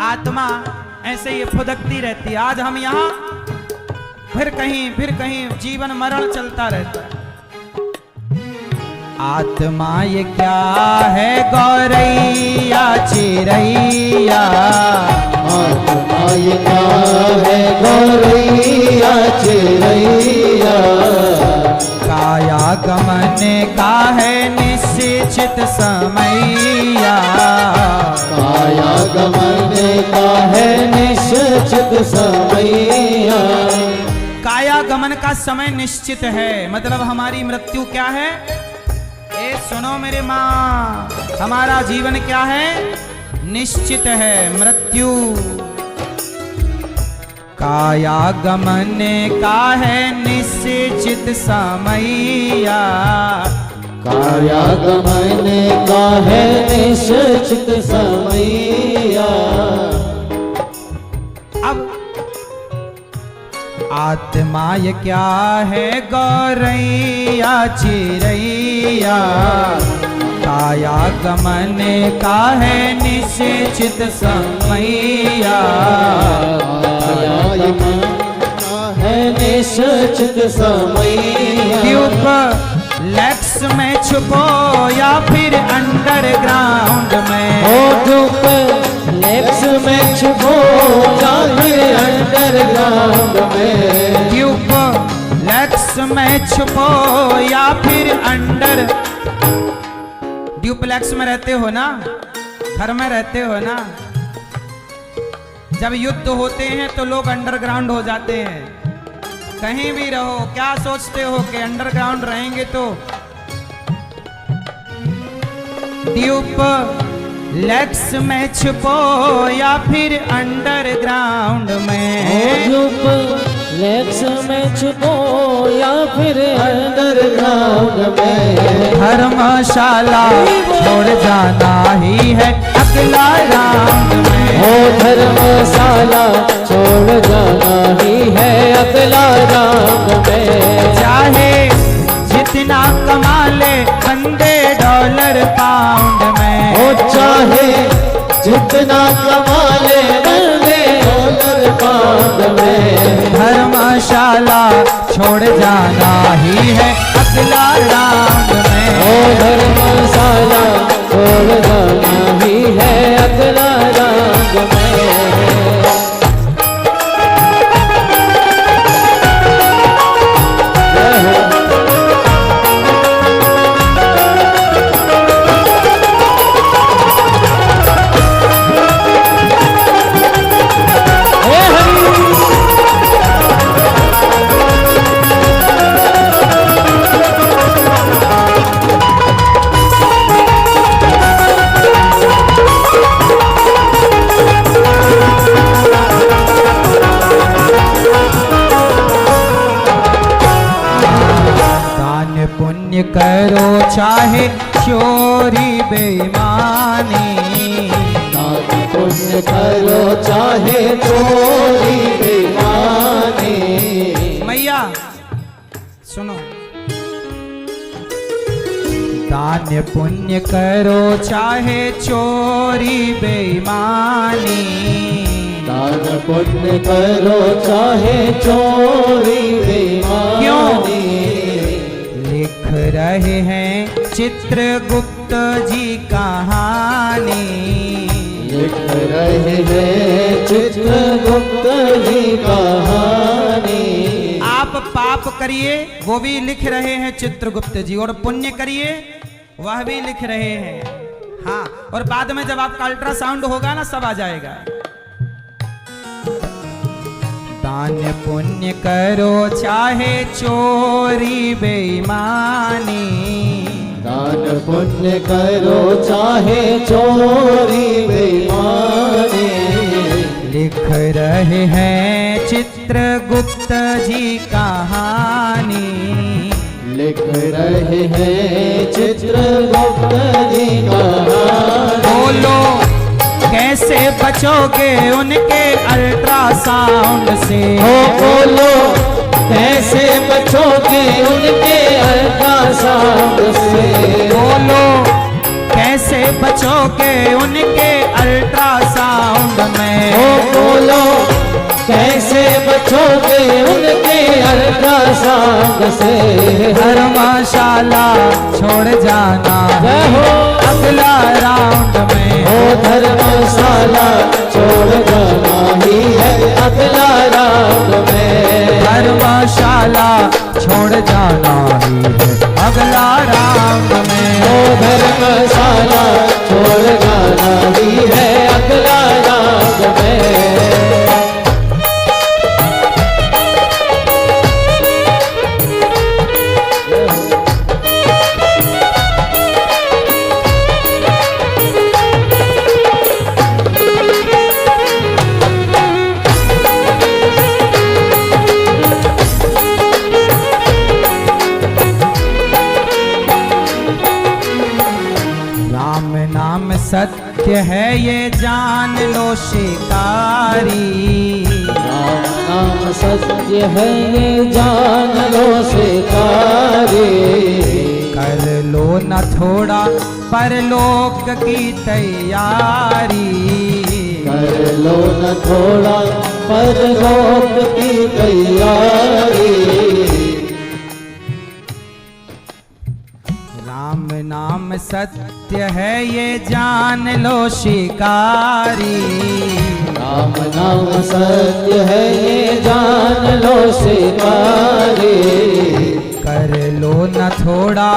आत्मा ऐसे ही फुदकती रहती है। आज हम यहाँ फिर कहीं जीवन मरण चलता रहता है। आत्मा ये क्या है गौरैया चिरैया, आत्मा ये क्या है गौरैया चिरैया, काया गमन का है निश्चित समैया, काया गमन का है निश्चित समैया। काया गमन का समय निश्चित है, मतलब हमारी मृत्यु क्या है? ए सुनो मेरे माँ, हमारा जीवन क्या है? निश्चित है, मृत्यु। काया गमन का है निश्चित समैया, काया गमन का है निश्चित समैया। अब आत्मा ये क्या है गौरैया चिरैया, काया गमन का है निश्चित समैया, काया गमन का है निश्चित समैया। लेक्स में छुपो या फिर अंडरग्राउंड में, लेक्स में छुपो या फिर अंडरग्राउंड में, लेक्स में छुपो या फिर अंडर। ड्यूप्लेक्स में रहते हो ना, घर में रहते हो ना, जब युद्ध होते हैं तो लोग अंडरग्राउंड हो जाते हैं। कहीं भी रहो, क्या सोचते हो कि अंडरग्राउंड रहेंगे तो? लेक्स में छुपो या फिर अंडरग्राउंड में, लेक्स में छुपो या फिर अंडरग्राउंड में, धर्मशाला छोड़ जाना ही है अगला राउंड में, हो धर्मशाला छोड़ जाना ही है अगला राउंड में। चाहे जितना कमा ले बंदे डॉलर पाउंड में, हो चाहे जितना कमा ले बंदे डॉलर पाउंड में, धर्मशाला छोड़ जाना ही है अगला राउंड में, हो धर्मशाला छोड़ जाना ही है अगला राउंड में। पुण्य करो चाहे चोरी बेईमानी, दान पुण्य करो चाहे चोरी बेईमानी। मैया सुनो, दान पुण्य करो चाहे चोरी बेईमानी, दान पुण्य करो चाहे चोरी बेईमानी। लिख रहे हैं चित्रगुप्त जी कहानी, लिख रहे हैं चित्रगुप्त जी कहानी। आप पाप करिए वो भी लिख रहे हैं चित्रगुप्त जी, और पुण्य करिए वह भी लिख रहे हैं। हाँ, और बाद में जब आपका अल्ट्रासाउंड होगा ना, सब आ जाएगा। दान पुण्य करो चाहे चोरी बेईमानी, दान पुण्य करो चाहे चोरी बेईमानी। लिख रहे हैं चित्रगुप्त जी कहानी, लिख रहे हैं चित्रगुप्त जी कहानी। बोलो कैसे बचोगे उनके अल्ट्रासाउंड से, हो बोलो कैसे बचोगे उनके अल्ट्रासाउंड से। बोलो कैसे बचोगे उनके अल्ट्रासाउंड में, उनके अल्ट्रासाउंड से। धर्मशाला छोड़ जाना जय हो। अगला राउंड में। ओ धर्मशाला छोड़ जाना ही है अगला राउंड में। धर्मशाला छोड़ जाना ही है अगला राउंड में। ओ धर्मशाला छोड़ जाना ही है अगला राउंड में। सत्य है ये जान लो शिकारी। राम नाम सत्य है ये जान लो शिकारी। कर लो न थोड़ा परलोक की तैयारी। कर लो न थोड़ा परलोक की तैयारी। राम नाम सत्य है ये जान लो शिकारी। राम नाम सत्य है ये जान लो शिकारी। कर लो न थोड़ा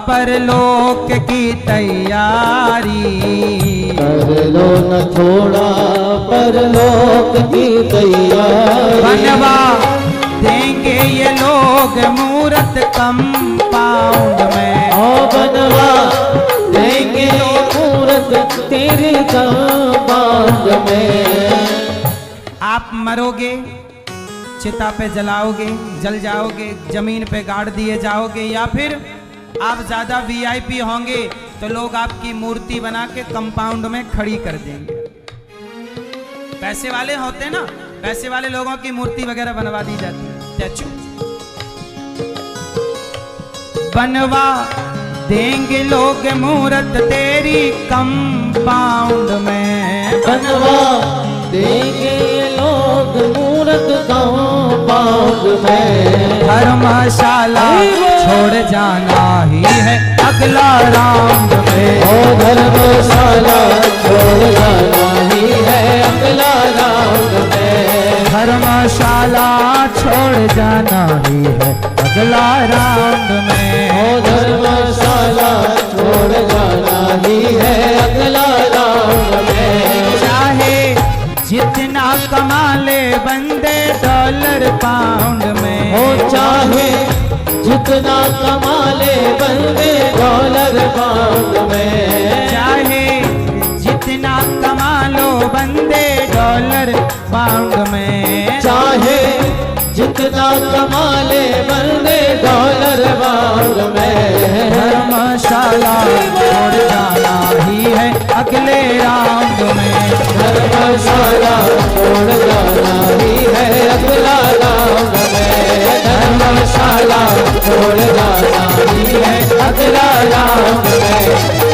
परलोक की तैयारी। कर लो न थोड़ा परलोक की तैयारी। बनवा देंगे ये लोग मूरत कंपाउंड में। ओ बनवा देंगे मूरत तेरे कंपाउंड में। आप मरोगे, चिता पे जलाओगे, जल जाओगे, जमीन पे गाड़ दिए जाओगे, या फिर आप ज्यादा वीआईपी होंगे तो लोग आपकी मूर्ति बना के कंपाउंड में खड़ी कर देंगे। पैसे वाले होते ना, पैसे वाले लोगों की मूर्ति वगैरह बनवा दी जाती है, स्टैचू बनवा देंगे लोग मूरत तेरी कंपाउंड में। बनवा देंगे लोग मूरत कंपाउंड में। धर्मशाला छोड़ जाना ही है अगला राउंड में। ओ धर्मशाला छोड़ जाना ही है अगला राउंड में। धर्मशाला छोड़ जाना ही है अगला राउंड में। ओ धर्मशाला छोड़ जाना ही है अगला राउंड में। चाहे जितना कमा ले बंदे डॉलर पाउंड में। हो चाहे जितना कमा ले बंदे डॉलर पाउंड में। चाहे जितना कमा लो बंदे डॉलर पाउंड में। चाहे जितना कमा ले बंदे डॉलर पाउंड में। धर्मशाला छोड़ जाना ही है अगले राउंड में। धर्मशाला छोड़ जाना ही है अगला राउंड में। धर्मशाला छोड़ जाना ही है अगला राउंड में।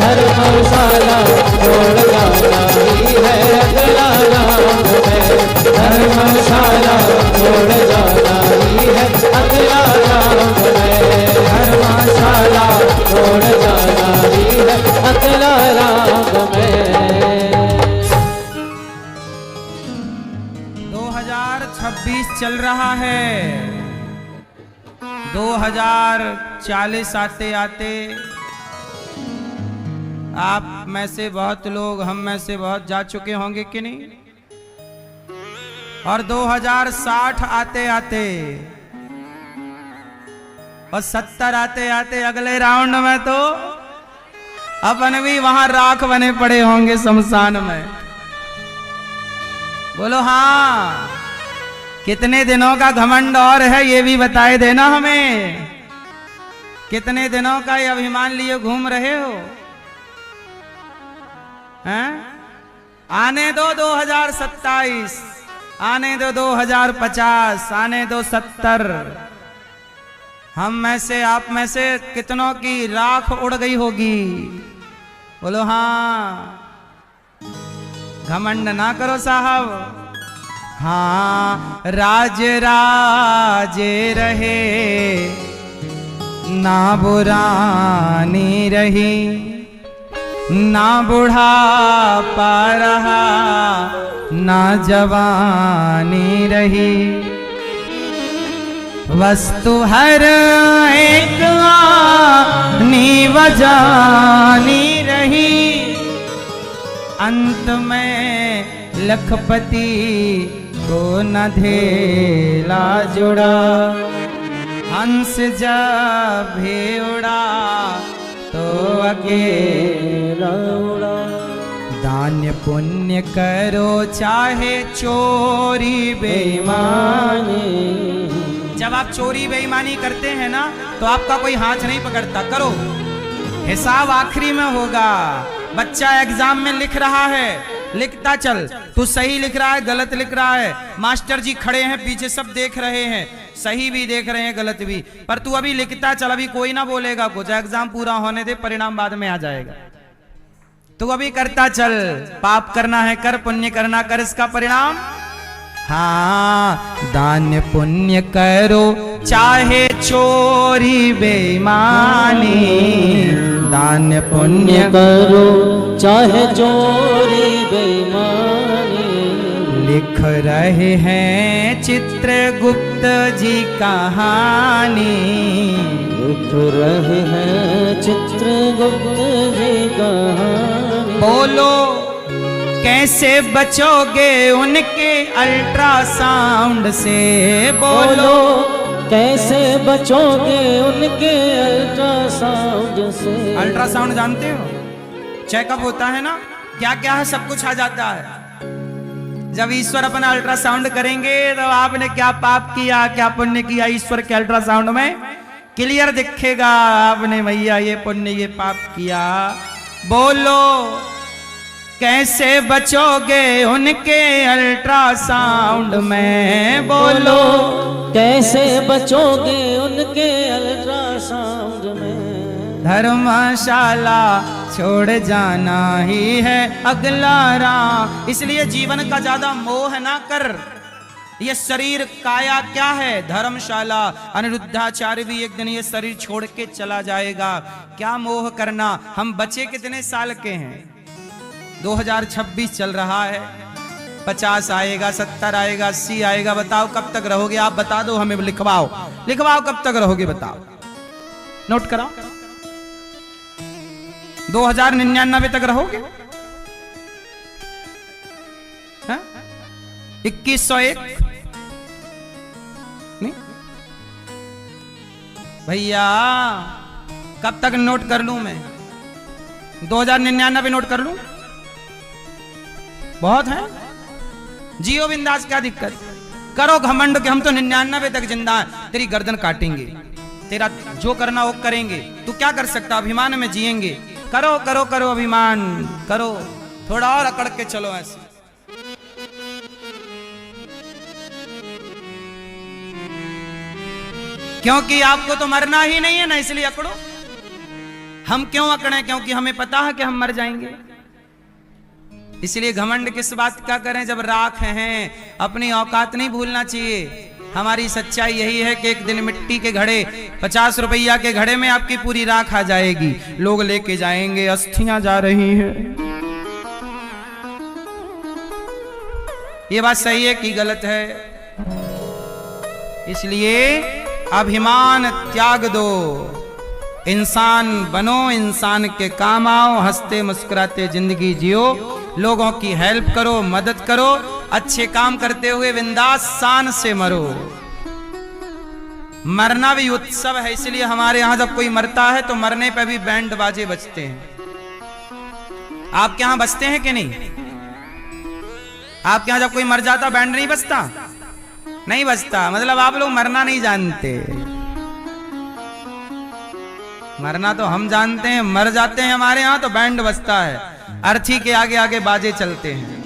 धर्मशाला छोड़ जाना ही है अगला राउंड में। धर्मशाला छोड़ जाना ही है अगला राउंड में। धर्मशाला छोड़ जाना ही है अगला राउंड में। 2026 चल रहा है। 2040 आते आते आप में से बहुत लोग, हम में से बहुत जा चुके होंगे कि नहीं। और 2060 आते आते और 70 आते आते अगले राउंड में तो अपन भी वहां राख बने पड़े होंगे शमशान में। बोलो हाँ, कितने दिनों का घमंड और है ये भी बताए देना हमें। कितने दिनों का ये अभिमान लिए घूम रहे हो हैं? आने दो 2027, आने दो 2050, आने दो 70। हम में से, आप में से कितनों की राख उड़ गई होगी। बोलो हाँ। घमंड ना करो साहब, हाँ राज राजे रहे ना बुरानी रही, ना बुढ़ापा रहा ना जवानी रही, वस्तु हर एक आनी वजानी रही, अंत में लखपति को न धेला जुड़ा, हंस जब भी उड़ा तो अकेला उड़ा। दान पुण्य करो चाहे चोरी बेईमानी, जब आप चोरी बेईमानी करते हैं ना तो आपका कोई हाथ नहीं पकड़ता, करो, हिसाब आखिरी में होगा। बच्चा एग्जाम में लिख रहा है, लिखता चल, तू सही लिख रहा है गलत लिख रहा है, मास्टर जी खड़े हैं पीछे सब देख रहे हैं, सही भी देख रहे हैं गलत भी, पर तू अभी लिखता चल, अभी कोई ना बोलेगा कुछ, एग्जाम पूरा होने दे, परिणाम बाद में आ जाएगा। तू अभी करता चल, पाप करना है कर, पुण्य करना कर, इसका परिणाम। हाँ दान पुण्य करो चाहे चोरी बेईमानी, दान पुण्य करो चाहे चोरी बेईमानी। लिख रहे हैं चित्रगुप्त जी कहानी, लिख रहे हैं चित्रगुप्त जी कहानी। बोलो कैसे बचोगे उनके अल्ट्रासाउंड से, बोलो कैसे बचोगे उनके अल्ट्रासाउंड से। अल्ट्रासाउंड जानते हो, चेकअप होता है ना, क्या क्या है सब कुछ आ जाता है। जब ईश्वर अपना अल्ट्रासाउंड करेंगे तो आपने क्या पाप किया क्या पुण्य किया, ईश्वर के अल्ट्रासाउंड में क्लियर दिखेगा, आपने भैया ये पुण्य ये पाप किया। बोलो कैसे बचोगे उनके अल्ट्रासाउंड में, बोलो कैसे बचोगे उनके अल्ट्रासाउंड में। धर्मशाला छोड़ जाना ही है अगला राह, इसलिए जीवन का ज्यादा मोह ना कर। ये शरीर काया क्या है, धर्मशाला। अनिरुद्धाचार्य भी एक दिन ये शरीर छोड़ के चला जाएगा, क्या मोह करना। हम बचे कितने साल के हैं, 2026 चल रहा है, 50 आएगा 70 आएगा 80 आएगा, बताओ कब तक रहोगे आप, बता दो हमें, लिखवाओ लिखवाओ कब तक रहोगे बताओ, नोट कराओ। 2099 तक रहोगे, 2101 नहीं भैया, कब तक नोट कर लूं मैं, 2099 नोट कर लूं, बहुत है, जियो बिंदास, क्या दिक्कत। करो घमंड के हम तो 99 तक जिंदा हैं, तेरी गर्दन काटेंगे, तेरा जो करना वो करेंगे, तू क्या कर सकता, अभिमान में जिएंगे। करो करो करो अभिमान करो, थोड़ा और अकड़ के चलो ऐसे। क्योंकि आपको तो मरना ही नहीं है ना, इसलिए अकड़ो। हम क्यों अकड़े, क्योंकि हमें पता है कि हम मर जाएंगे, इसलिए घमंड किस बात का करें जब राख हैं। अपनी औकात नहीं भूलना चाहिए। हमारी सच्चाई यही है कि एक दिन मिट्टी के घड़े, 50 रुपया के घड़े में आपकी पूरी राख आ जाएगी, लोग लेके जाएंगे, अस्थियां जा रही हैं। ये बात सही है कि गलत है, इसलिए अभिमान त्याग दो, इंसान बनो, इंसान के काम आओ, हंसते मुस्कुराते जिंदगी जियो, लोगों की हेल्प करो, मदद करो, अच्छे काम करते हुए बिंदास शान से मरो। मरना भी उत्सव है, इसलिए हमारे यहां जब कोई मरता है तो मरने पे भी बैंड बाजे बजते हैं। आपके यहां बजते हैं कि नहीं? आपके यहां जब कोई मर जाता बैंड नहीं बजता? नहीं बजता, मतलब आप लोग मरना नहीं जानते। मरना तो हम जानते हैं, मर जाते हैं हमारे यहां तो बैंड बजता है, अर्थी के आगे आगे बाजे चलते हैं।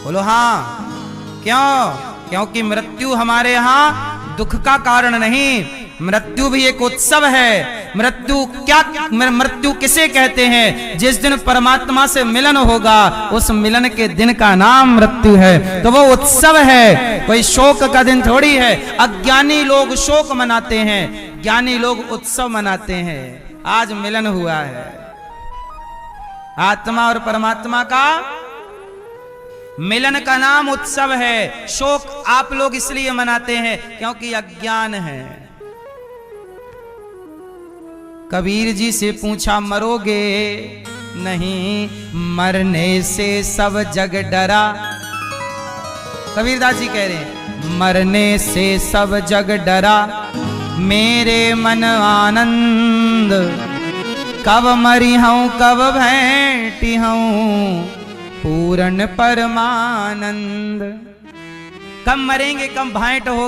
बोलो हाँ, क्यों? क्योंकि मृत्यु हमारे यहां दुख का कारण नहीं, मृत्यु भी एक उत्सव है। मृत्यु किसे कहते हैं? जिस दिन परमात्मा से मिलन होगा, उस मिलन के दिन का नाम मृत्यु है। तो वो उत्सव है, कोई शोक का दिन थोड़ी है। अज्ञानी लोग शोक मनाते हैं, ज्ञानी लोग उत्सव मनाते हैं। आज मिलन हुआ है आत्मा और परमात्मा का, मिलन का नाम उत्सव है। शोक आप लोग इसलिए मनाते हैं क्योंकि अज्ञान है। कबीर जी से पूछा मरोगे नहीं, मरने से सब जग डरा। कबीरदास जी कह रहे हैं मरने से सब जग डरा, मेरे मन आनंद, कब मरी हूं कब भेंटी हूं पूर्ण परमानंद। कब मरेंगे कब भेंट हो